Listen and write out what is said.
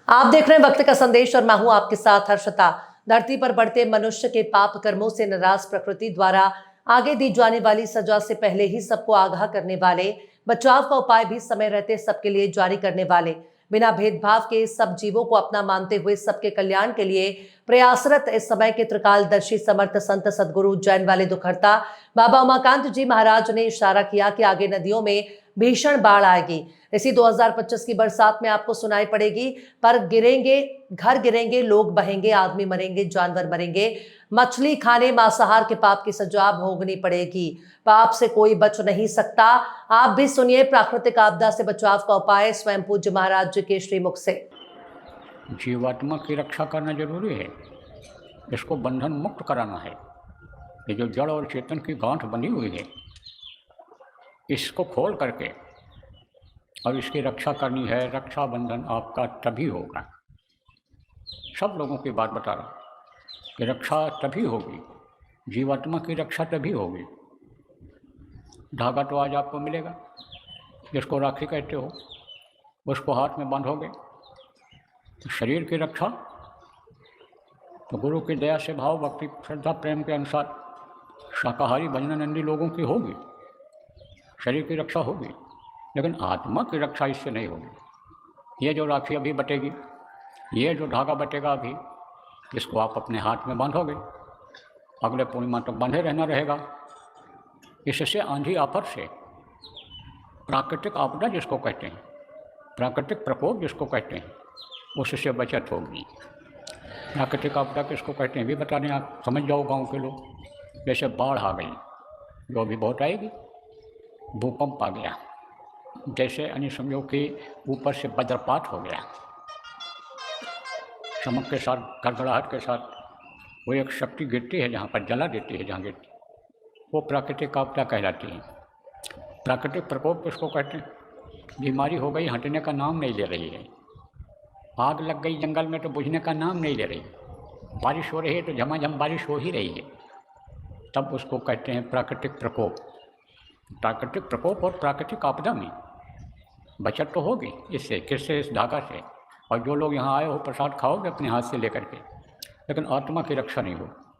आप देख रहे हैं वक्त का संदेश और मैं हूं आपके साथ हर्षता। धरती पर बढ़ते मनुष्य के पाप कर्मों से नाराज प्रकृति द्वारा आगे दी जाने वाली सजा से पहले ही सबको आगाह करने वाले, बचाव का उपाय भी समय रहते सबके लिए जारी करने वाले, बिना भेदभाव के सब जीवों को अपना मानते हुए सबके कल्याण के लिए प्रयासरत इस समय के त्रिकालदर्शी समर्थ संत सदगुरु जैन वाले दुखहर्ता बाबा उमाकांत जी महाराज ने इशारा किया कि आगे नदियों में भीषण बाढ़ आएगी। इसी 2025 की बरसात में आपको सुनाई पड़ेगी, पर गिरेंगे, घर गिरेंगे, लोग बहेंगे, आदमी मरेंगे, जानवर मरेंगे, मछली खाने मांसाहार के पाप की सजा भोगनी पड़ेगी। पाप से कोई बच नहीं सकता। आप भी सुनिए प्राकृतिक आपदा से बचाव का उपाय स्वयं पूज्य महाराज जी के श्रीमुख से। जीवात्मा की रक्षा करना जरूरी है। इसको बंधन मुक्त कराना है। ये जो जड़ और चेतन की गांठ बनी हुई है, इसको खोल करके और इसकी रक्षा करनी है। रक्षा बंधन आपका तभी होगा। सब लोगों की बात बता रहा हूँ कि रक्षा तभी होगी, जीवात्मा की रक्षा तभी होगी। धागा तो आज आपको मिलेगा, जिसको राखी कहते हो, उसको हाथ में बांधोगे तो शरीर की रक्षा तो गुरु की दया से भाव भक्ति श्रद्धा प्रेम के अनुसार शाकाहारी भजनानंदी लोगों की होगी, शरीर की रक्षा होगी। लेकिन आत्मा की रक्षा इससे नहीं होगी। ये जो राखी अभी बटेगी, ये जो धागा बटेगा अभी, इसको आप अपने हाथ में बांधोगे, अगले पूर्णिमा तक बांधे रहना रहेगा। इससे आंधी आफत से, प्राकृतिक आपदा जिसको कहते हैं, प्राकृतिक प्रकोप जिसको कहते हैं, उससे बचत होगी। प्राकृतिक आपदा किसको कहते हैं भी बता दें, आप समझ जाओ गांव के लोग। जैसे बाढ़ आ गई, जो अभी बहुत आएगी, भूकंप आ गया, जैसे यानी समझो कि ऊपर से वज्रपात हो गया, चमक के साथ, गड़गड़ाहट के साथ वो एक शक्ति गिरती है, जहाँ पर जला देती है, जहाँ गिरती, वो प्राकृतिक आपदा कहलाती है। प्राकृतिक प्रकोप किसको कहते हैं? बीमारी हो गई, हटने का नाम नहीं ले रही है। आग लग गई जंगल में तो बुझने का नाम नहीं ले रही। बारिश हो रही है तो झमाझम बारिश हो ही रही है, तब उसको कहते हैं प्राकृतिक प्रकोप। प्राकृतिक प्रकोप और प्राकृतिक आपदा में बचत तो होगी इससे, किससे? इस धागा से। और जो लोग यहाँ आए हो प्रसाद खाओगे अपने हाथ से लेकर के, लेकिन आत्मा की रक्षा नहीं हो।